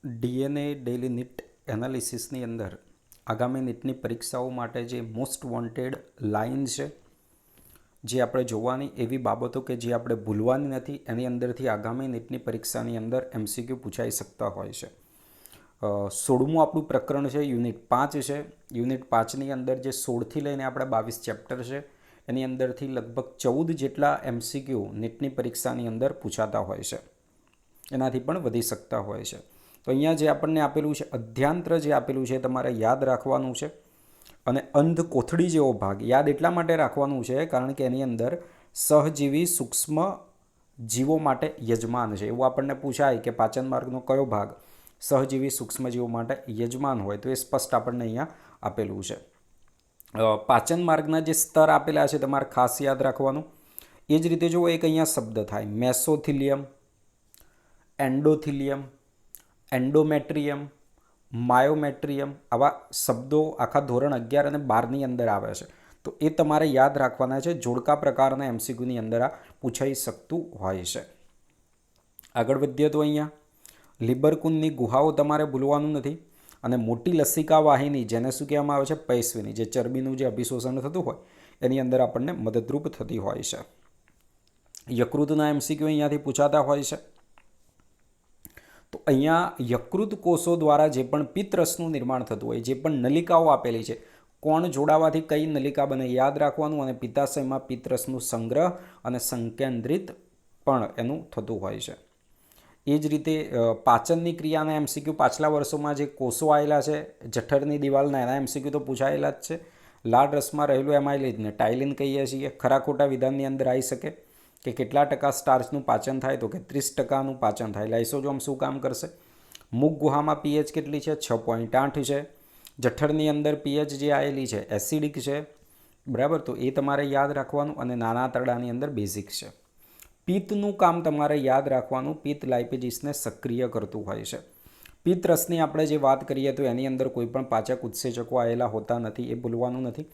DNA daily NEET એનાલિસિસની અંદર આગામી નીટની પરીક્ષાઓ માટે જે મોસ્ટ વોન્ટેડ લાઇન છે, જે આપણે જોવાની એવી બાબતો કે જે આપણે ભૂલવાની નથી, એની અંદરથી આગામી નીટની પરીક્ષાની અંદર એમસીક્યુ પૂછાઈ શકતા હોય છે. 16મું આપણું પ્રકરણ છે, યુનિટ 5 છે. યુનિટ 5ની અંદર જે 16થી લઈને આપણે 22 ચેપ્ટર છે, એની અંદરથી લગભગ 14 જેટલા એમસીક્યુ નીટની પરીક્ષાની અંદર પૂછાતા હોય છે, એનાથી પણ વધી શકતા હોય છે. તો અહીંયા જે આપણને આપેલું છે, અધ્યાંત્ર જે આપેલું છે તમારે યાદ રાખવાનું છે. અને અંધ કોથળી જેવો ભાગ યાદ એટલા માટે રાખવાનું છે કારણ કે એની અંદર સહજીવી સૂક્ષ્મ જીવો માટે યજમાન છે એવું આપણને પૂછાય કે પાચન માર્ગનો કયો ભાગ સહજીવી સૂક્ષ્મજીવો માટે યજમાન હોય, તો એ સ્પષ્ટ આપણને અહીંયા આપેલું છે. પાચન માર્ગના જે સ્તર આપેલા છે તમારે ખાસ યાદ રાખવાનું. એ જ રીતે જો એક અહીંયા શબ્દ થાય મેસોથિલિયમ, એન્ડોથિલિયમ, એન્ડોમેટ્રિયમ, માયોમેટ્રિયમ, આવા શબ્દો આખા ધોરણ 11 અને 12ની અંદર આવે છે. તો એ તમારે યાદ રાખવાના છે. જોડકા પ્રકારના એમસીક્યુની અંદર આ પૂછાઈ શકતું હોય છે. આગળ વધીએ તો અહીંયા લિબરકુનની ગુહાઓ તમારે ભૂલવાનું નથી. અને મોટી લસિકા વાહિની, જેને શું કહેવામાં આવે છે, પૈસવીની, જે ચરબીનું જે અભિશોષણ થતું હોય એની અંદર આપણને મદદરૂપ થતી હોય છે. યકૃતના એમસીક્યુ અહીંયાથી પૂછાતા હોય છે. તો અહીંયા યકૃત કોષો દ્વારા જે પણ પિત્તરસનું નિર્માણ થતું હોય, જે પણ નલિકાઓ આપેલી છે, કોણ જોડાવાથી કઈ નલિકા બને યાદ રાખવાનું. અને પિત્તાશયમાં પિત્તરસનું સંગ્રહ અને સંકેન્દ્રિત પણ એનું થતું હોય છે. એ જ રીતે પાચનની ક્રિયાના એમસીક્યુ પાછલા વર્ષોમાં જે કોષો આવેલા છે જઠરની દિવાલના, એના એમસીક્યુ તો પૂછાયેલા જ છે. લાળ રસમાં રહેલું એમાઇલેજને ટાઇલિન કહીએ છીએ. ખરા ખોટા વિધાનની અંદર આવી શકે કે કેટલા ટકા સ્ટાર્ચનું પાચન થાય, તો કે 30%નું પાચન થાય. લાઇસોસોમ શું કામ કરશે? મુખ ગુહામાં પીએચ કેટલી છે? 6.8 છે. જઠરની અંદર પીએચ જે આવેલી છે એસિડિક છે, બરાબર, તો એ તમારે યાદ રાખવાનું. અને નાના આંતરડાની અંદર બેઝિક છે. પિત્તનું કામ તમારે યાદ રાખવાનું. પિત્ત લાઇપેજીસને સક્રિય કરતું હોય છે. પિત્ત રસની આપણે જે વાત કરીએ તો એની અંદર કોઈ પણ પાચક ઉત્સેચકો આવેલા હોતા નથી, એ ભૂલવાનું નથી.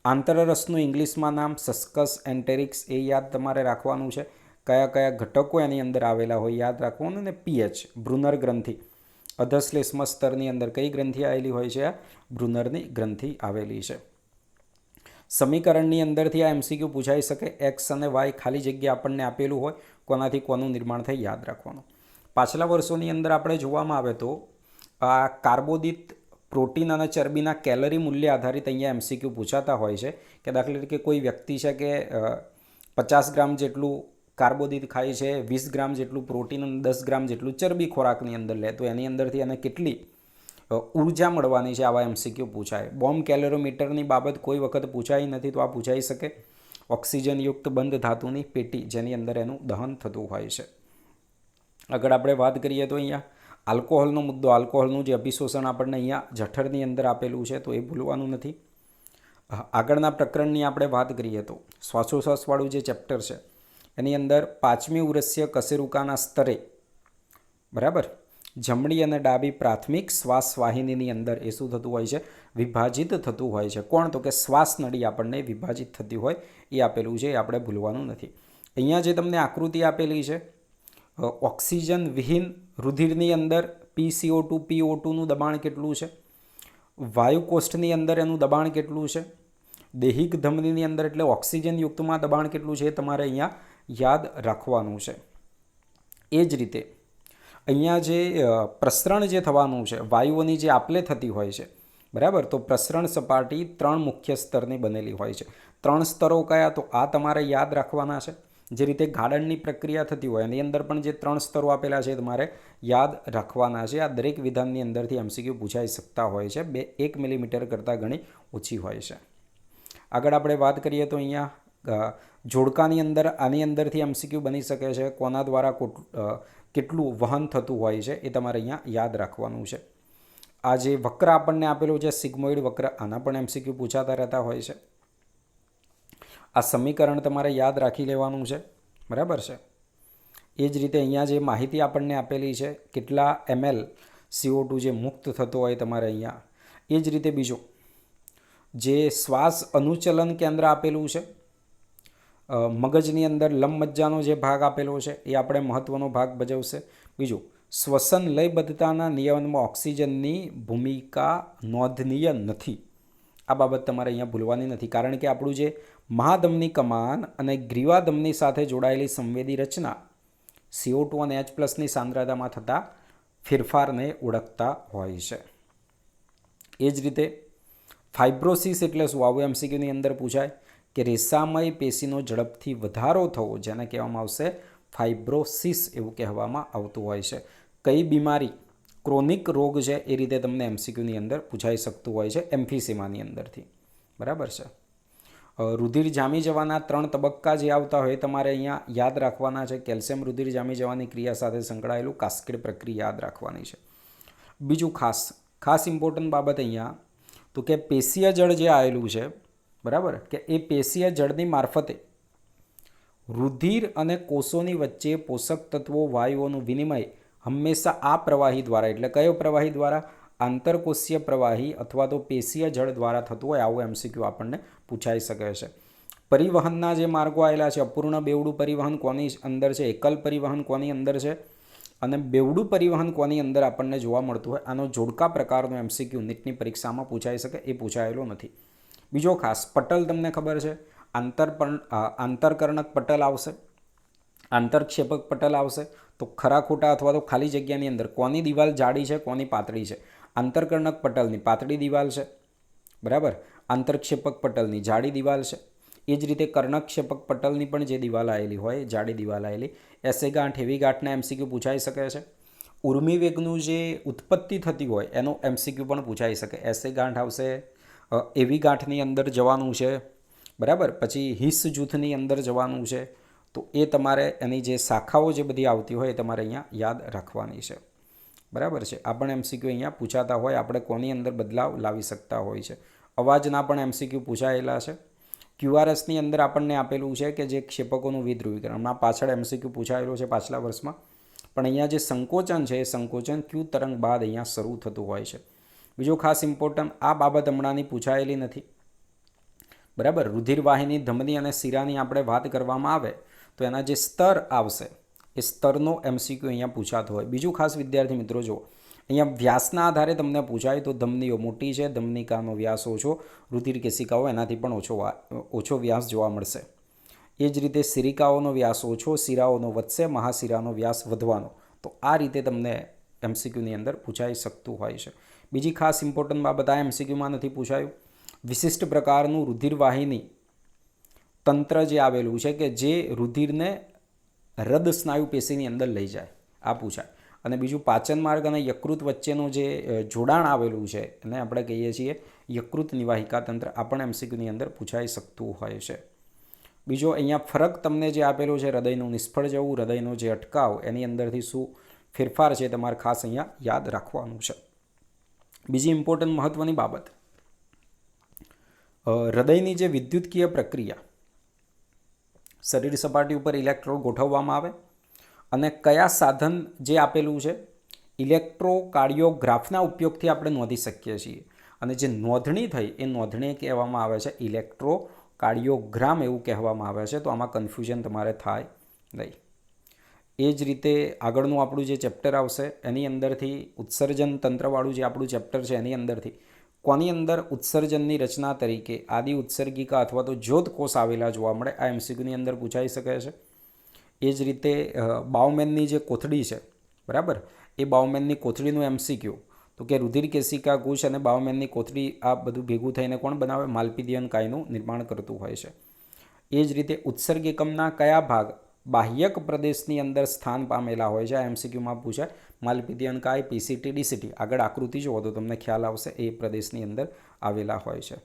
આંતરરસનું ઇંગ્લિશમાં નામ સસ્કસ એન્ટેરિક્સ, એ યાદ તમારે રાખવાનું છે. કયા કયા ઘટકો એની અંદર આવેલા હોય યાદ રાખવાનું. અને પીએચ, બ્રુનર ગ્રંથિ, અધશ્લેષ્મ સ્તરની અંદર કઈ ગ્રંથિ આવેલી હોય છે? આ બ્રુનરની ગ્રંથિ આવેલી છે. સમીકરણની અંદરથી આ એમસીક્યુ પૂછાઈ શકે. એક્સ અને વાય ખાલી જગ્યા આપણને આપેલું હોય, કોનાથી કોનું નિર્માણ થાય યાદ રાખવાનું. પાછલા વર્ષોની અંદર આપણે જોવામાં આવે તો આ કાર્બોદિત, પ્રોટીન અને ચરબીના કેલરી મૂલ્ય આધારિત અહીંયા એમસીક્યુ પૂછાતા હોય છે. કે દાખલા તરીકે કોઈ વ્યક્તિ છે કે 50 ગ્રામ જેટલું કાર્બોદિત ખાય છે, 20 ગ્રામ જેટલું પ્રોટીન અને 10 ગ્રામ જેટલું ચરબી ખોરાકની અંદર લે, તો એની અંદરથી એને કેટલી ઉર્જા મળવાની છે, આવા એમસીક્યુ પૂછાય. બોમ્બ કેલોરીમીટરની બાબત કોઈ વખત પૂછાઈ નથી, તો આ પૂછાઈ શકે. ઓક્સિજનયુક્ત બંધ ધાતુની પેટી, જેની અંદર એનું દહન થતું હોય છે. આગળ આપણે વાત કરીએ તો અહીંયા આલ્કોહોલનો મુદ્દો, આલ્કોહોલનું જે અભિશોષણ આપણને અહીંયા જઠરની અંદર આપેલું છે, તો એ ભૂલવાનું નથી. આગળના પ્રકરણની આપણે વાત કરીએ તો શ્વાસોશ્વાસવાળું જે ચેપ્ટર છે એની અંદર 5મી ઉરસ્ય કશેરુકાના સ્તરે, બરાબર, જમણી અને ડાબી પ્રાથમિક શ્વાસ વાહિનીની અંદર એ શું થતું હોય છે? વિભાજિત થતું હોય છે. કોણ? તો કે શ્વાસ નળી આપણને વિભાજિત થતી હોય એ આપેલું છે, એ આપણે ભૂલવાનું નથી. અહીંયા જે તમને આકૃતિ આપેલી છે, ઓક્સિજન વિહીન રુધિરની અંદર PCO2 PO2નું દબાણ કેટલું છે? વાયુકોષ્ઠની અંદર એનું દબાણ કેટલું છે? દૈહિક ધમનીની અંદર એટલે ઓક્સિજન યુક્તમાં દબાણ કેટલું છે, એ તમારે અહીંયા યાદ રાખવાનું છે. એ જ રીતે અહીંયા જે પ્રસરણ જે થવાનું છે, વાયુઓની જે આપલે થતી હોય છે, બરાબર, તો પ્રસરણ સપાટી 3 મુખ્ય સ્તરની બનેલી હોય છે. 3 સ્તરો કયા? તો આ તમારે યાદ રાખવાના છે. જે રીતે ગાળણની પ્રક્રિયા થતી હોય એની અંદર પણ જે 3 સ્તરો આપેલા છે તમારે યાદ રાખવાના છે. આ દરેક વિધાનની અંદરથી એમસીક્યુ પૂછાઈ શકતા હોય છે. 1 મિલીમીટર કરતાં ઘણી ઓછી હોય છે. આગળ આપણે વાત કરીએ તો અહીંયા જોડકાની અંદર આની અંદરથી એમસીક્યુ બની શકે છે. કોના દ્વારા કેટલું વહન થતું હોય છે એ તમારે અહીંયા યાદ રાખવાનું છે. આ જે વક્ર આપણને આપેલું છે સિગ્મોઇડ વક્ર, આના પણ એમસીક્યુ પૂછાતા રહેતા હોય છે. આ સમીકરણ તમારે યાદ રાખી લેવાનું છે, બરાબર છે. એ જ રીતે અહીંયા જે માહિતી આપણને આપેલી છે, કેટલા ml CO2 જે મુક્ત થતો હોય તમારે અહીંયા. એ જ રીતે બીજું જે શ્વાસ અનુચલન કેન્દ્ર આપેલું છે, મગજની અંદર લંબમજ્જાનો જે ભાગ આપેલો છે એ આપણે મહત્ત્વનો ભાગ ભજવશે. બીજું શ્વસન લયબદ્ધતાના નિયમનમાં ઓક્સિજનની ભૂમિકા નોંધનીય નથી. આ બાબત તમારે અહીંયા ભૂલવાની નથી, કારણ કે આપણું જે મહાધમની કમાન અને ગ્રીવાધમની સાથે જોડાયેલી સંવેદી રચના CO2 અને H+ની સાંદ્રતામાં થતા ફેરફારને ઓળખતા હોય છે. એ જ રીતે ફાઇબ્રોસિસ એટલે શું? આવું એમસીક્યુની અંદર પૂછાય કે રેસામય પેશીનો ઝડપથી વધારો થવો, જેને કહેવામાં આવશે ફાઇબ્રોસિસ એવું કહેવામાં આવતું હોય છે. કઈ બીમારી ક્રોનિક રોગ છે એ રીતે તમને એમસીક્યુની અંદર પૂછાઈ શકતું હોય છે એમ્ફીસેમાની અંદરથી. બરાબર છે. રુધિર જામી જવાના 3 તબક્કા જે આવતા હોય તમારે અહીંયા યાદ રાખવાના છે. કેલ્શિયમ રુધિર જામી જવાની ક્રિયા સાથે સંકળાયેલું કાસ્કેડ પ્રક્રિયા યાદ રાખવાની છે. બીજું ખાસ ઇમ્પોર્ટન્ટ બાબત અહીંયા તો કે પેશીય જળ જે આવેલું છે, બરાબર, કે એ પેશીય જળની મારફતે રુધિર અને કોષોની વચ્ચે પોષક તત્વો વાયુઓનું વિનિમય હંમેશા આ પ્રવાહી દ્વારા, એટલે કયો પ્રવાહી દ્વારા? આંતરકોષીય પ્રવાહી અથવા તો પેશીય જળ દ્વારા થતું હોય. આવું એમસીક્યુ આપણને પૂછાઈ શકે છે. પરિવહનના જે માર્ગો આવેલા છે, અપૂર્ણ બેવડું પરિવહન કોની અંદર છે, એકલ પરિવહન કોની અંદર છે અને બેવડું પરિવહન કોની અંદર આપણને જોવા મળતું હોય. આનો જોડકા પ્રકારનો એમસીક્યુ નીટની પરીક્ષામાં પૂછાઈ શકે, એ પૂછાયેલો નથી. બીજો ખાસ પટલ તમને ખબર છે, આંતરકર્ણક પટલ આવશે, આંતરક્ષેપક પટલ આવશે. તો ખરા ખોટા અથવા તો ખાલી જગ્યાની અંદર કોની દિવાલ જાડી છે, કોની પાતળી છે? આંતરકર્ણક પટલની પાતળી દિવાલ છે, બરાબર. આંતરક્ષેપક પટલની જાડી દિવાલ છે. એ જ રીતે કર્ણકક્ષેપક પટલની પણ જે દિવાલ આવેલી હોય, જાડી દિવાલ આવેલી, એસે ગાંઠ એવી ગાંઠના એમસીક્યુ પૂછાઈ શકે છે. ઉર્મિ વેગનું જે ઉત્પત્તિ થતી હોય એનો એમસીક્યુ પણ પૂછાઈ શકે. એસે ગાંઠ આવશે, એવી ગાંઠની અંદર જવાનું છે, બરાબર. પછી હિસ જૂથની અંદર જવાનું છે. તો એ તમારે એની જે શાખાઓ જે બધી આવતી હોય એ તમારે અહીંયા યાદ રાખવાની છે, બરાબર છે. આ પણ એમસીક્યુ અહીંયા પૂછાતા હોય. આપણે કોની અંદર બદલાવ લાવી શકતા હોય છે. અવાજના પણ એમસીક્યુ પૂછાયેલા છે. ક્યુઆરએસની અંદર આપણને આપેલું છે કે જે ક્ષેપકોનું વિધ્રુવીકરણ, હમણાં પાછળ એમસીક્યુ પૂછાયેલો છે પાછલા વર્ષમાં. પણ અહીંયા જે સંકોચન છે એ સંકોચન ક્યુ તરંગ બાદ અહીંયા શરૂ થતું હોય છે. બીજો ખાસ ઇમ્પોર્ટન્ટ, આ બાબત હમણાંની પૂછાયેલી નથી, બરાબર. રુધિરવાહિની, ધમની અને શિરાની આપણે વાત કરવામાં આવે તો એના જે સ્તર આવશે એ સ્તરનો એમસીક્યુ અહીંયા પૂછાતો હોય. બીજું ખાસ વિદ્યાર્થી મિત્રો જુઓ, અહીંયા વ્યાસના આધારે તમને પૂછાય તો ધમનીઓ મોટી છે, ધમનિકાનો વ્યાસ ઓછો, રુધિર કેશિકાઓ એનાથી પણ ઓછો વ્યાસ જોવા મળશે. એ જ રીતે સિરિકાઓનો વ્યાસ ઓછો, શિરાઓનો વધશે, મહાશિરાનો વ્યાસ વધવાનો. તો આ રીતે તમને એમસીક્યુની અંદર પૂછાઈ શકતું હોય છે. બીજી ખાસ ઇમ્પોર્ટન્ટ બાબત આ એમસીક્યુમાં નથી પૂછાયું, વિશિષ્ટ પ્રકારનું રુધિરવાહિની તંત્ર જે આવેલું છે કે જે રુધિરને હૃદ સ્નાયુ પેશીની અંદર લઈ જાય, આ પૂછાય. અને બીજું પાચન માર્ગ અને યકૃત વચ્ચેનું જે જોડાણ આવેલું છે એને આપણે કહીએ છીએ યકૃત નિવાહિકા તંત્ર. આ પણ એમસીક્યુની અંદર પૂછાઈ શકતું હોય છે. બીજો અહીંયા ફરક તમને જે આપેલો છે, હૃદયનું નિષ્ફળ જવું, હૃદયનો જે અટકાવ, એની અંદરથી શું ફેરફાર છે તમારે ખાસ અહીંયા યાદ રાખવાનું છે. બીજી ઇમ્પોર્ટન્ટ મહત્ત્વની બાબત, હૃદયની જે વિદ્યુતકીય પ્રક્રિયા, શરીર સપાટી ઉપર ઇલેક્ટ્રોડ ગોઠવવામાં આવે અને કયા સાધન જે આપેલું છે ઇલેક્ટ્રોકાર્ડિયોગ્રાફના ઉપયોગથી આપણે નોંધી શકીએ છીએ. અને જે નોંધણી થઈ એ નોંધણી કહેવામાં આવે છે ઇલેક્ટ્રોકાર્ડિયોગ્રામ એવું કહેવામાં આવે છે. તો આમાં કન્ફ્યુઝન તમારે થાય નહીં. એ જ રીતે આગળનું આપણું જે ચેપ્ટર આવશે એની અંદરથી ઉત્સર્જન તંત્રવાળું જે આપણું ચેપ્ટર છે એની અંદરથી કોની અંદર ઉત્સર્જનની રચના તરીકે આદિ ઉત્સર્ગિકા અથવા તો જ્યોતકોષ આવેલા જોવા મળે, આ એમસીક્યુની અંદર પૂછાઈ શકે છે. એ જ રીતે બાઉમેનની જે કોથળી છે, બરાબર, એ બાઉમેનની કોથળીનું એમસીક્યુ તો કે રુધિર કેશિકા કોષ અને બાઉમેનની કોથળી આ બધું ભેગું થઈને કોણ બનાવે? માલ્પિદિયન કાયનું નિર્માણ કરતું હોય છે. એ જ રીતે ઉત્સર્ગ એકમના કયા ભાગ બાહ્યક પ્રદેશની અંદર સ્થાન પામેલા હોય છે, આ એમસીક્યુમાં પૂછાય. માલ્પિદિયન કાય, પીસીટી, ડીસીટી. આગળ આકૃતિ જુઓ તો તમને ખ્યાલ આવશે એ પ્રદેશની અંદર આવેલા હોય છે.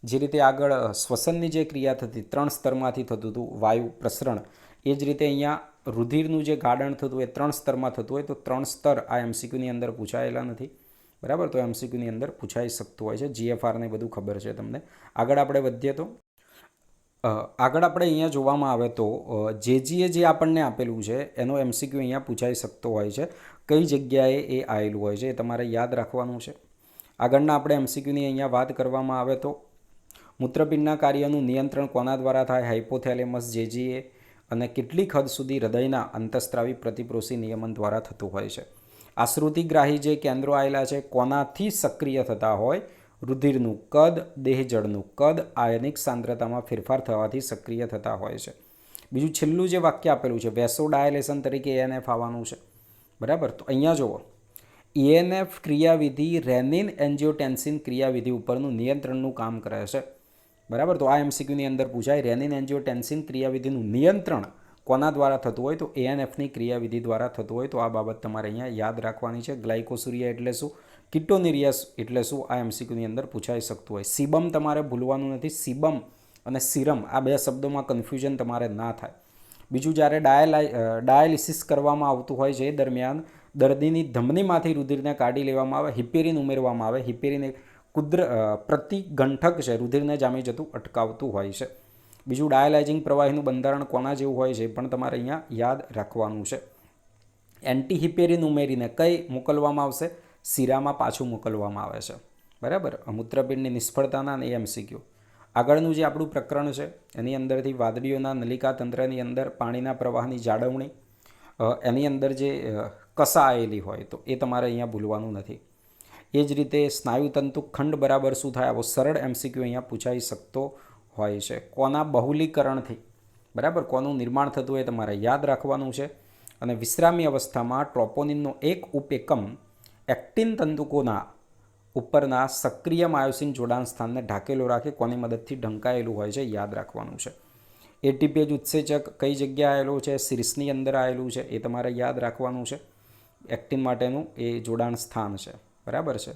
જે રીતે આગળ શ્વસનની જે ક્રિયા થતી 3 સ્તરમાંથી થતું હતું વાયુ પ્રસરણ, એ જ રીતે અહીંયા રુધિરનું જે ગાળણ થતું એ 3 સ્તરમાં થતું હોય. તો 3 સ્તર આ એમસીક્યુની અંદર પૂછાયેલા નથી, બરાબર. તો એમસીક્યુની અંદર પૂછાઈ શકતું હોય છે. જીએફઆરને બધું ખબર છે તમને. આગળ આપણે વધીએ તો આગળ આપણે અહીંયા જોવામાં આવે તો જેજીએ જે આપણને આપેલું છે એનો એમસીક્યુ અહીંયા પૂછાઈ શકતો હોય છે. કઈ જગ્યાએ એ આવેલું હોય છે એ તમારે યાદ રાખવાનું છે. આગળના આપણે એમસીક્યુની અહીંયા વાત કરવામાં આવે તો મૂત્રપિંડના કાર્યનું નિયંત્રણ કોના દ્વારા થાય? હાઇપોથેલેમસ, જેજીએ. અને કેટલીક હદ સુધી હૃદયના અંતઃસ્ત્રાવી પ્રતિપ્રોસી નિયમન દ્વારા થતું હોય છે. આશ્રુતિગ્રાહી જે કેન્દ્રો આવેલા છે કોનાથી સક્રિય થતા હોય? રુધિરનું કદ, દેહજળનું કદ, આયનિક સાંદ્રતામાં ફેરફાર થવાથી સક્રિય થતા હોય છે. બીજું છેલ્લું જે વાક્ય આપેલું છે વેસોડાયલેશન તરીકે એએનએફ આવવાનું છે. બરાબર, તો અહીંયા જુઓ, ઈએનએફ ક્રિયાવિધિ રેનિન એન્જિયોટેન્સિન ક્રિયાવિધિ ઉપરનું નિયંત્રણનું કામ કરે છે. બરાબર, તો આ એમસીક્યુની અંદર પૂછાય રેનિન એન્જિયોટેન્સિન ક્રિયાવિધિનું નિયંત્રણ કોના દ્વારા થતું હોય? તો એએનએફની ક્રિયાવિધિ દ્વારા થતું હોય. તો આ બાબત તમારે અહીંયા યાદ રાખવાની છે. ગ્લાયકોસુરિયા એટલે શું? કિટોનેરિયાસ એટલે શું? આ એમસીક્યુની અંદર પૂછાઈ શકતું હોય. સીબમ તમારે ભૂલવાનું નથી. સીબમ અને સીરમ આ બે શબ્દોમાં કન્ફ્યુઝન તમારે ના થાય. બીજું, જ્યારે ડાયાલિસિસ કરવામાં આવતું હોય છે એ દરમિયાન દર્દીની ધમનીમાંથી રુધિરને કાઢી લેવામાં આવે, હિપેરિન ઉમેરવામાં આવે. હિપેરિન એક પ્રતિગંઠક છે, રુધિરને જામી જતું અટકાવતું હોય છે. બીજું, ડાયાલાઇઝિંગ પ્રવાહીનું બંધારણ કોના જેવું હોય છે પણ તમારે અહીંયા યાદ રાખવાનું છે. એન્ટીહિપેરિન ઉમેરીને કઈ મોકલવામાં આવશે? શીરામાં પાછું મોકલવામાં આવે છે. બરાબર, મૂત્રપિંડની નિષ્ફળતાના અને એમસીક્યુ. આગળનું જે આપણું પ્રકરણ છે એની અંદરથી વાદળીઓના નલિકા તંત્રની અંદર પાણીના પ્રવાહની જાળવણી, એની અંદર જે કસા આવેલી હોય તો એ તમારે અહીંયા ભૂલવાનું નથી. એ જ રીતે સ્નાયુતંતુ ખંડ બરાબર શું થાય? આવો સરળ એમસીક્યુ અહીંયા પૂછાઈ શકતો હોય છે. કોના બહુલીકરણથી? બરાબર, કોનું નિર્માણ થતું હોય તમારે યાદ રાખવાનું છે. અને વિશ્રામી અવસ્થામાં ટ્રોપોનિનનો એક ઉપએકમ એક્ટિન તંતુકોના ઉપરના સક્રિય માયોસિન જોડાણ સ્થાનને ઢાંકેલો રાખે કોની મદદથી ઢંકાયેલું હોય છે? યાદ રાખવાનું છે. એટીપી ઉત્સેચક કઈ જગ્યાએ આવેલું છે? શીર્ષની અંદર આવેલું છે, એ તમારે યાદ રાખવાનું છે. એક્ટિન માટેનું એ જોડાણ સ્થાન છે. બરાબર છે.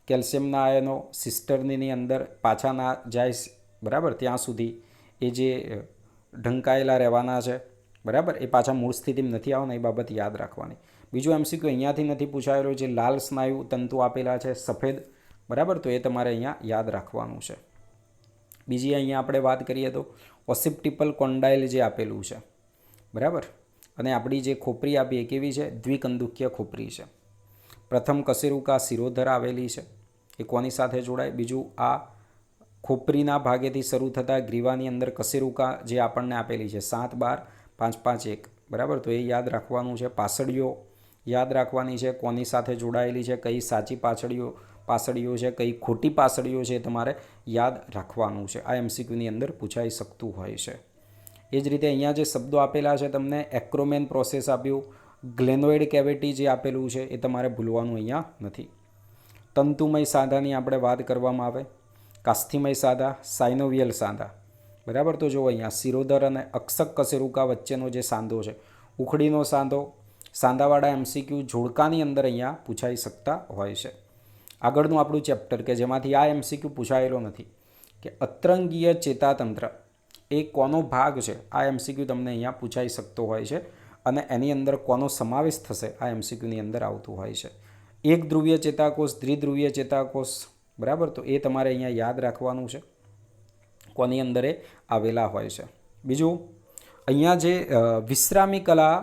કેલ્શિયમના આયનો સિસ્ટર્નીની અંદર પાછા ના જાય, બરાબર, ત્યાં સુધી એ જે ઢંકાયેલા રહેવાના છે. બરાબર, એ પાછા મૂળ સ્થિતિમાં નથી આવવાના, એ બાબત યાદ રાખવાની. બીજું એમસીક્યુ અહીંયાથી નથી પૂછાયેલો, જે લાલ સ્નાયુ તંતુ આપેલા છે સફેદ. બરાબર, તો એ તમારે અહીંયા યાદ રાખવાનું છે. બીજી અહીંયા આપણે વાત કરીએ તો ઓસિપ્ટિપલ કોન્ડાઇલ જે આપેલું છે. બરાબર, અને આપણી જે ખોપરી આપી એ કેવી છે? દ્વિકંદુકીય ખોપરી છે. પ્રથમ કશેરુકા શિરોધર આવેલી છે, એ કોની સાથે જોડાય? બીજું, આ ખોપરીના ભાગેથી શરૂ થતા ગ્રીવાની અંદર કશેરુકા જે આપણને આપેલી છે 7, 12, 5, 5, 1. બરાબર, તો એ યાદ રાખવાનું છે. પાસળીઓ યાદ રાખવાની છે, કોની સાથે જોડાયેલી છે, કઈ સાચી પાસળીઓ છે, કઈ ખોટી પાસળીઓ છે, તમારે યાદ રાખવાનું છે. આ એમસીક્યુની અંદર પૂછાઈ શકતું હોય છે. એ જ રીતે અહીંયા જે શબ્દો આપેલા છે તમને એક્રોમેન પ્રોસેસ આપ્યું, ગ્લેનોઇડ કેવિટી જે આપેલું છે એ તમારે ભૂલવાનું અહીંયા નથી. તંતુમય સાંધાની આપણે વાત કરવામાં આવે, કાસ્થિમય સાંધા, સાઇનોવિયલ સાંધા. બરાબર, તો જો અહીંયા શિરોધર અને અક્ષક કશેરુકા વચ્ચેનો જે સાંધો છે, ઉખડીનો સાંધો, સાંધાવાળા એમસીક્યુ જોડકાની અંદર અહીંયા પૂછાઈ શકતા હોય છે. આગળનું આપણું ચેપ્ટર કે જેમાંથી આ એમસીક્યુ પૂછાયેલો નથી કે અતરંગીય ચેતાતંત્ર એ કોનો ભાગ છે? આ એમસીક્યુ તમને અહીંયા પૂછાઈ શકતો હોય છે અને એની અંદર કોનો સમાવેશ થશે? આ એમસીક્યુની અંદર આવતું હોય છે. એક ધ્રુવીય ચેતાકોષ, દ્વિધ્રુવીય ચેતાકોષ. બરાબર, તો એ તમારે અહીંયા યાદ રાખવાનું છે, કોની અંદર એ આવેલા હોય છે. બીજું, અહીંયા જે વિશ્રામી કલા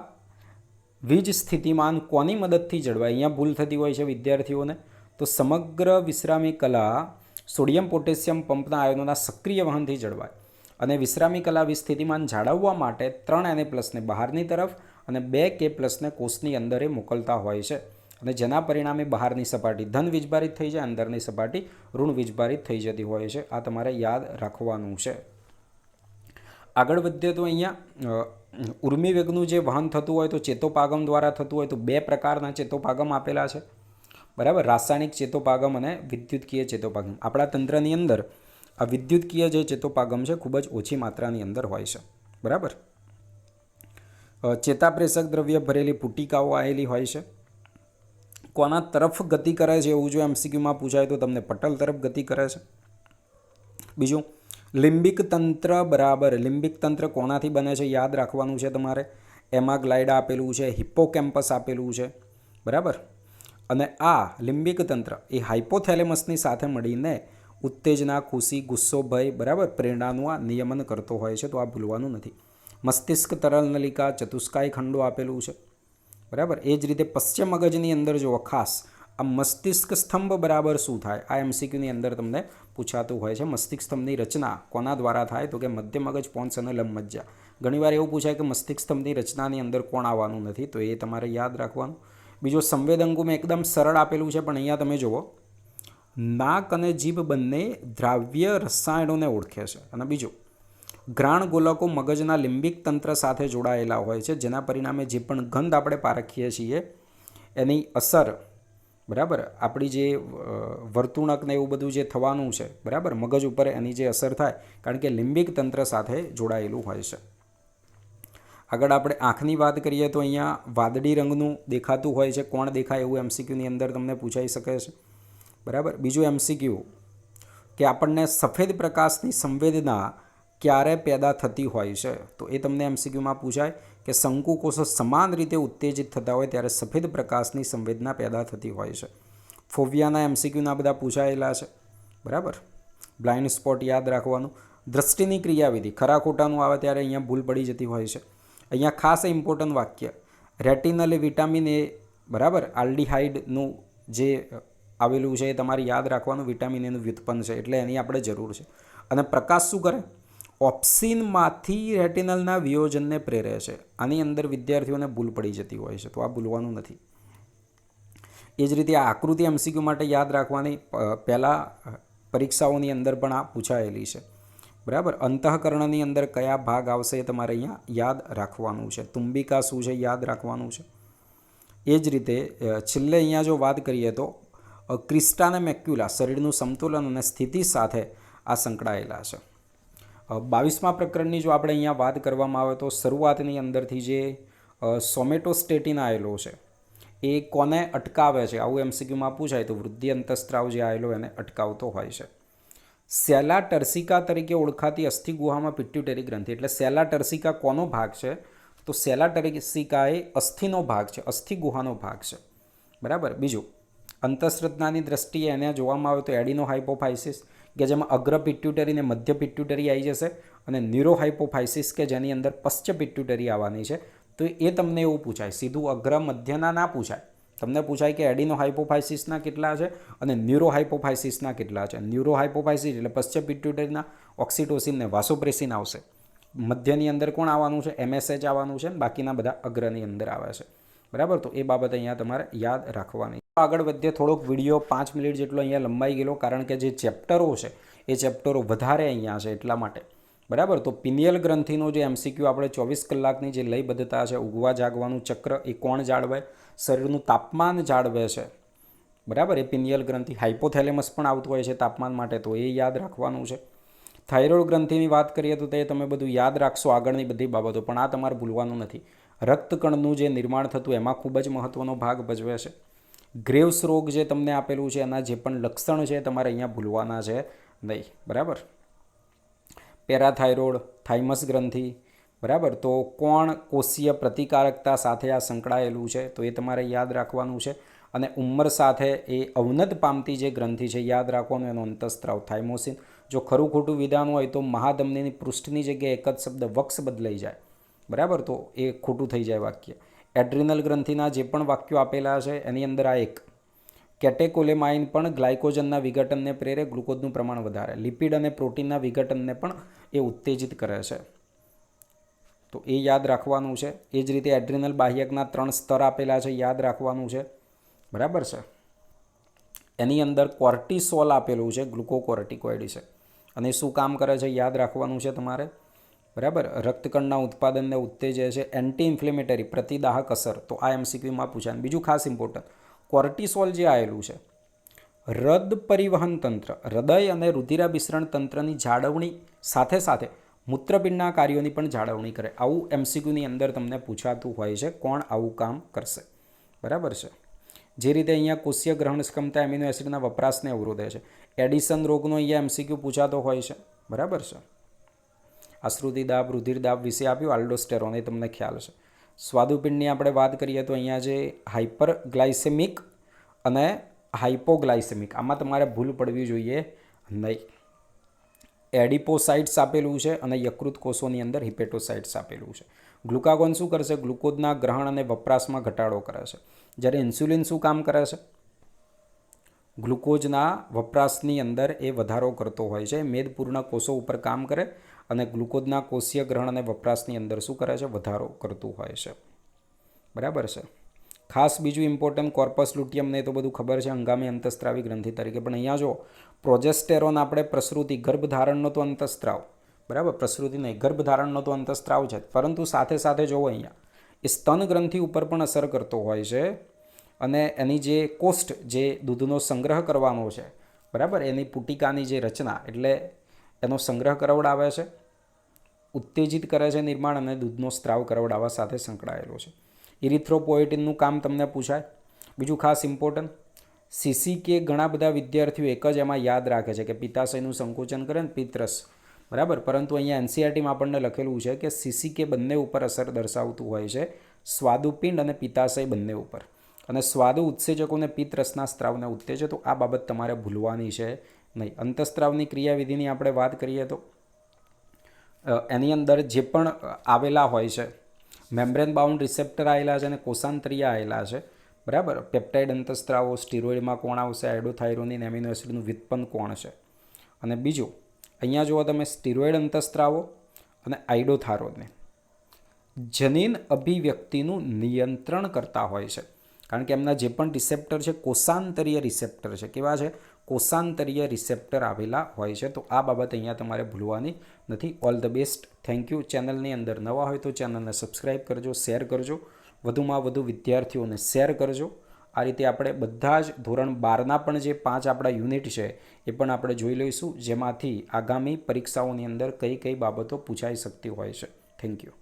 વીજ સ્થિતિમાન કોની મદદથી જળવાય? અહીંયા ભૂલ થતી હોય છે વિદ્યાર્થીઓને. તો સમગ્ર વિશ્રામી કલા સોડિયમ પોટેશિયમ પંપના આયનોના સક્રિય વહનથી જળવાય. અને વિશ્રામી કલા વીજ સ્થિતિમાન જાળવવા માટે 3 Na+ને બહારની તરફ અને 2 K+ને કોષની અંદર એ મોકલતા હોય છે. અને જેના પરિણામે બહારની સપાટી ધન વીજભારિત થઈ જાય, અંદરની સપાટી ઋણ વીજભારિત થઈ જતી હોય છે. આ તમારે યાદ રાખવાનું છે. આગળ વધીએ તો અહીંયા ઉર્મી વેગનું જે વહન થતું હોય તો ચેતોપાગમ દ્વારા થતું હોય તો 2 પ્રકારના ચેતોપાગમ આપેલા છે. બરાબર, રાસાયણિક ચેતોપાગમ અને વિદ્યુતકીય ચેતોપાગમ. આપણા તંત્રની અંદર આ વિદ્યુતકીય જે ચેતોપાગમ છે ખૂબ જ ઓછી માત્રાની અંદર હોય છે. બરાબર, ચેતાપ્રેષક દ્રવ્ય ભરેલી પુટિકાઓ આવેલી હોય છે. કોના તરફ ગતિ કરે છે એવું જો એમસીક્યુમાં પૂછાય તો તમને પટલ તરફ ગતિ કરે છે. બીજું, લિમ્બિક તંત્ર. બરાબર, લિમ્બિક તંત્ર કોનાથી બને છે યાદ રાખવાનું છે તમારે. એમાગ્લાઇડા આપેલું છે, હિપ્પોકેમ્પસ આપેલું છે. બરાબર, અને આ લિમ્બિક તંત્ર એ હાઇપોથેલેમસની સાથે મળીને ઉત્તેજના, ખુશી, ગુસ્સો, ભય, બરાબર, પ્રેરણાનું આ નિયમન કરતો હોય છે. તો આ ભૂલવાનું નથી. મસ્તિષ્ક તરલ નલિકા, ચતુષ્કાય ખંડો આપેલું છે. બરાબર, એ જ રીતે પશ્ચિમ મગજની અંદર જો ખાસ આ મસ્તિષ્ક સ્તંભ બરાબર શું થાય? આ એમસીક્યુની અંદર તમને પૂછાતું હોય છે. મસ્તિષ્ક સ્તંભની રચના કોના દ્વારા થાય? તો કે મધ્ય મગજ, પોન્સ અને લંબમજ્જા. ઘણીવાર એવું પૂછાય કે મસ્તિષ્ક સ્તંભની રચનાની અંદર કોણ આવવાનું નથી, તો એ તમારે યાદ રાખવાનું. બીજો સંવેદંગોમાં એકદમ સરળ આપેલું છે, પણ અહીંયા તમે જુઓ નાક અને જીભ બંને દ્રાવ્ય રસાયણોને ઓળખે છે. અને બીજું ઘ્રાણ ગોલકો મગજના લિંબિક તંત્ર સાથે જોડાયેલા હોય છે, જેના પરિણામે જે પણ ગંધ આપણે પારખીએ છીએ એની અસર, બરાબર, આપણી જે વર્તુણક ને એવું બધું જે થવાનું છે, બરાબર, મગજ ઉપર એની જે અસર થાય, કારણ કે લિંબિક તંત્ર સાથે જોડાયેલું હોય છે. આગળ આપણે આંખની વાત કરીએ તો અહીંયા વાદળી રંગનું દેખાતું હોય છે. કોણ દેખાય એવું એમસીક્યુની અંદર તમને પૂછાઈ શકે છે, બરાબર. બીજું એમસીક્યુ કે આપણને સફેદ પ્રકાશની સંવેદના ક્યારે પેદા થતી હોય છે, તો એ તમને એમસીક્યુમાં પૂછાય કે શંકુકોષો સમાન રીતે ઉત્તેજિત થતા હોય ત્યારે સફેદ પ્રકાશની સંવેદના પેદા થતી હોય છે. ફોવિયાના એમસીક્યુના બધા પૂછાયેલા છે, બરાબર. બ્લાઇન્ડ સ્પોટ યાદ રાખવાનું. દ્રષ્ટિની ક્રિયાવિધિ ખરા ખોટાનું આવે ત્યારે અહીંયા ભૂલ પડી જતી હોય છે. અહીંયા ખાસ ઇમ્પોર્ટન્ટ વાક્ય રેટિનલ વિટામિન એ, બરાબર, આલ્ડીહાઇડનું જે આવેલું છે એ તમારે યાદ રાખવાનું. વિટામિન એનું વ્યુત્પન્ન છે એટલે એની આપણે જરૂર છે. અને પ્રકાશ શું કરે? ઓપ્સિનમાંથી રેટિનલના વિયોજનને પ્રેરે છે. આની અંદર વિદ્યાર્થીઓને ભૂલ પડી જતી હોય છે, તો આ ભૂલવાનું નથી. એ જ રીતે આ આકૃતિ એમસીક્યુ માટે યાદ રાખવાની, પહેલાં પરીક્ષાઓની અંદર પણ આ પૂછાયેલી છે, બરાબર. અંતઃકરણની અંદર કયા ભાગ આવશે એ તમારે અહીંયા યાદ રાખવાનું છે. તુંબિકા શું છે યાદ રાખવાનું છે. એ જ રીતે છેલ્લે અહીંયા જો વાત કરીએ તો ક્રિસ્ટા અને મેક્યુલા શરીરનું સમતુલન અને સ્થિતિ સાથે આ સંકળાયેલા છે. 22મા પ્રકરણની જો આપણે અહીંયા વાત કરવામાં આવે તો શરૂઆતની અંદરથી જે સોમેટોસ્ટેટિન આવેલો છે એ કોને અટકાવે છે, આવું એમસીક્યુમાં પૂછાય તો વૃદ્ધિ અંતઃસ્ત્રાવ જે આવેલો એને અટકાવતો હોય છે. સેલા ટર્સિકા તરીકે ઓળખાતી અસ્થિ ગુહામાં પિટ્યુટરી ગ્રંથિ, એટલે સેલા ટર્સિકા કોનો ભાગ છે? તો સેલા ટર્સિકા એ અસ્થિનો ભાગ છે, અસ્થિ ગુહાનો ભાગ છે, બરાબર. બીજું અંતઃશ્રદ્ધાની દ્રષ્ટિએ એને જોવામાં આવે તો એડિનો હાઇપોફાઇસિસ કે જેમાં અગ્ર પિટ્યુટરી ને મધ્ય પિટ્યુટરી આવી જશે, અને ન્યુરો હાઇપોફાઇસિસ કે જેની અંદર પશ્ચ પિટ્યુટરી આવવાની છે. તો એ તમને એવું પૂછાય, સીધું અગ્ર મધ્યના ના પૂછાય. તમને પૂછાય કે એડિનો હાઇપોફાઇસિસના કેટલા છે અને ન્યુરો હાઇપોફાઇસિસના કેટલા છે. ન્યુરો હાઇપોફાઇસિસ એટલે પશ્ચ પિટ્યુટરીના ઓક્સિટોસિન ને વાસોપ્રેસિન આવશે. મધ્યની અંદર કોણ આવવાનું છે? એમએસએચ આવવાનું છે. બાકીના બધા અગ્રની અંદર આવે છે, બરાબર. તો એ બાબત અહીંયા તમારે યાદ રાખવાની. આગળ વધીએ, થોડોક વિડીયો 5 મિનિટ જેટલો અહીંયા લંબાઈ ગયેલો, કારણ કે જે ચેપ્ટરો છે એ ચેપ્ટરો વધારે અહીંયા છે એટલા માટે, બરાબર. તો પિનિયલ ગ્રંથિનો જે એમસીક્યુ આપણે 24 કલાકની જે લયબદ્ધતા છે, ઉગવા જાગવાનું ચક્ર એ કોણ જાળવે? શરીરનું તાપમાન જાળવે છે, બરાબર. એ પિનિયલ ગ્રંથિ. હાઇપોથેલેમસ પણ આવતું હોય છે તાપમાન માટે, તો એ યાદ રાખવાનું છે. થાઇરોઇડ ગ્રંથિની વાત કરીએ તો તે તમે બધું યાદ રાખશો, આગળની બધી બાબતો, પણ આ તમારે ભૂલવાનું નથી. રક્તકણનું જે નિર્માણ થતું એમાં ખૂબ જ મહત્ત્વનો ભાગ ભજવે છે. ગ્રેવ્સ રોગ જે તમને આપેલું છે એના જે પણ લક્ષણ છે તમારે અહીંયા ભૂલવાના છે નહીં, બરાબર. પેરાથાઇરોઇડ, થાઇમસ ગ્રંથિ, બરાબર. તો કોણ કોષીય પ્રતિકારકતા સાથે આ સંકળાયેલું છે, તો એ તમારે યાદ રાખવાનું છે. અને ઉંમર સાથે એ અવનત પામતી જે ગ્રંથિ છે યાદ રાખવાનું, એનો અંતઃસ્ત્રાવ થાઇમોસિન. જો ખરું ખોટું વિધાન હોય તો મહાધમનીની પૃષ્ઠની જગ્યાએ એક જ શબ્દ વક્ષ બદલાઈ જાય, બરાબર. તો એ ખોટું થઈ જાય વાક્ય. એડ્રિનલ ગ્રંથિના જે પણ વાક્યો આપેલા છે એની અંદર આ એક કેટેકોલેમાઇન પણ ગ્લાયકોજનના વિઘટનને પ્રેરે, ગ્લુકોઝનું પ્રમાણ વધારે. લિપિડ અને પ્રોટીનના વિઘટનને પણ એ ઉત્તેજિત કરે છે, તો એ યાદ રાખવાનું છે. એ જ રીતે એડ્રિનલ બાહ્યકના 3 સ્તર આપેલા છે, યાદ રાખવાનું છે, બરાબર છે. એની અંદર કોર્ટિસોલ આપેલું છે, ગ્લુકોકોર્ટિકોઇડ છે, અને શું કામ કરે છે યાદ રાખવાનું છે તમારે, બરાબર. રક્તકણના ઉત્પાદનને ઉત્તેજે છે. એન્ટી ઇન્ફ્લેમેટરી, પ્રતિદાહક અસર, તો આ એમસીક્યુમાં પૂછાય. બીજું ખાસ ઇમ્પોર્ટન્ટ, કોર્ટિસોલ જે આવેલું છે હૃદ પરિવહન તંત્ર, હૃદય અને રુધિરાભિસરણ તંત્રની જાળવણી સાથે સાથે મૂત્રપિંડના કાર્યોની પણ જાળવણી કરે. આવું એમસીક્યુની અંદર તમને પૂછાતું હોય છે, કોણ આવું કામ કરશે, બરાબર છે. જે રીતે અહીંયા કોષીય ગ્રહણ ક્ષમતા એમિનો એસિડના વપરાશને અવરોધે છે. એડિશન રોગનો અહીંયા એમસીક્યુ પૂછાતો હોય છે, બરાબર છે. આશ્રુતિ દાબ, રુધિર દાબ વિશે આપ્યું. આલ્ડોસ્ટેરોન એ તમને ખ્યાલ છે. સ્વાદુપિંડની આપણે વાત કરીએ તો અહીંયા જે હાઇપરગ્લાયસેમિક અને હાઇપોગ્લાયસેમિક, આમાં તમારે ભૂલ પડવી જોઈએ નહીં. એડિપોસાઇટ્સ આપેલું છે અને યકૃત કોષોની અંદર હિપેટોસાઇટ્સ આપેલું છે. ગ્લુકાગોન શું કરશે? ગ્લુકોઝના ગ્રહણ અને વપરાશમાં ઘટાડો કરે છે. જ્યારે ઇન્સ્યુલિન શું કામ કરે છે? ગ્લુકોઝના વપરાશની અંદર એ વધારો કરતો હોય છે. મેદપૂર્ણ કોષો ઉપર કામ કરે અને ગ્લુકોઝના કોષીય ગ્રહણ અને વપરાશની અંદર શું કરે છે? વધારો કરતું હોય છે, બરાબર છે. ખાસ બીજું ઇમ્પોર્ટન્ટ કોર્પસ લુટિયમને તો બધું ખબર છે, અંગામી અંતસ્ત્રાવી ગ્રંથિ તરીકે. પણ અહીંયા જો પ્રોજેસ્ટેરોન આપણે પ્રસૃતિ ગર્ભધારણનો તો અંતસ્ત્રાવ, બરાબર, પ્રસૃતિ નહીં, ગર્ભધારણનો તો અંતસ્ત્રાવ છે, પરંતુ સાથે સાથે જોવો અહીંયા એ સ્તન ગ્રંથિ ઉપર પણ અસર કરતો હોય છે અને એની જે કોષ્ટ જે દૂધનો સંગ્રહ કરવાનો છે, બરાબર, એની પુટિકાની જે રચના એટલે એનો સંગ્રહ કરાવડાવે છે, ઉત્તેજિત કરે છે નિર્માણ અને દૂધનો સ્ત્રાવ કરાવડાવવા સાથે સંકળાયેલો છે. ઇરિથ્રોપોએટિનનું કામ તમને પૂછાય. બીજું ખાસ ઇમ્પોર્ટન્ટ, સીસીકે ઘણા બધા વિદ્યાર્થીઓ એક જ એમાં યાદ રાખે છે કે પિત્તાશયનું સંકોચન કરે ને પિત્તરસ, બરાબર, પરંતુ અહીંયા એનસીઆરટીમાં આપણને લખેલું છે કે સીસીકે બંને ઉપર અસર દર્શાવતું હોય છે, સ્વાદુપિંડ અને પિત્તાશય બંને ઉપર, અને સ્વાદુ ઉત્સેચકોને પિત્તરસના સ્ત્રાવને ઉત્તેજે, તો આ બાબત તમારે ભૂલવાની છે નહીં. અંતસ્ત્રાવની ક્રિયાવિધિની આપણે વાત કરીએ તો એની અંદર જે પણ આવેલા હોય છે, મેમ્બ્રેન બાઉન્ડ રિસેપ્ટર આવેલા છે અને કોષાંતરીય આવેલા છે, બરાબર. પેપ્ટાઇડ અંતસ્ત્રાવો, સ્ટીરોઇડમાં કોણ આવશે, આઇડોથાઇરોનિન એમિનો એસિડનું વ્યુત્પન્ન કોણ છે. અને બીજું અહીંયા જુઓ તમે, સ્ટીરોઇડ અંતસ્ત્રાવો અને આઇડોથાઇરોનિન જનીન અભિવ્યક્તિનું નિયંત્રણ કરતા હોય છે, કારણ કે એમના જે પણ રિસેપ્ટર છે કોષાંતરીય રિસેપ્ટર છે. કેવા છે? કોષાંતરીય રિસેપ્ટર આવેલા હોય છે. તો આ બાબત અહીંયા તમારે ભૂલવાની નથી. All the best. Thank you. ચેનલની અંદર નવા હોય તો ચેનલને સબસ્ક્રાઈબ કરજો, શેર કરજો, વધુમાં વધુ વિદ્યાર્થીઓને શેર કરજો. આ રીતે આપણે બધા જ ધોરણ 12ના પણ જે 5 આપણા યુનિટ છે એ પણ આપણે જોઈ લઈશું, જેમાંથી આગામી પરીક્ષાઓની અંદર કઈ કઈ બાબતો પૂછાઈ શકતી હોય છે. Thank you.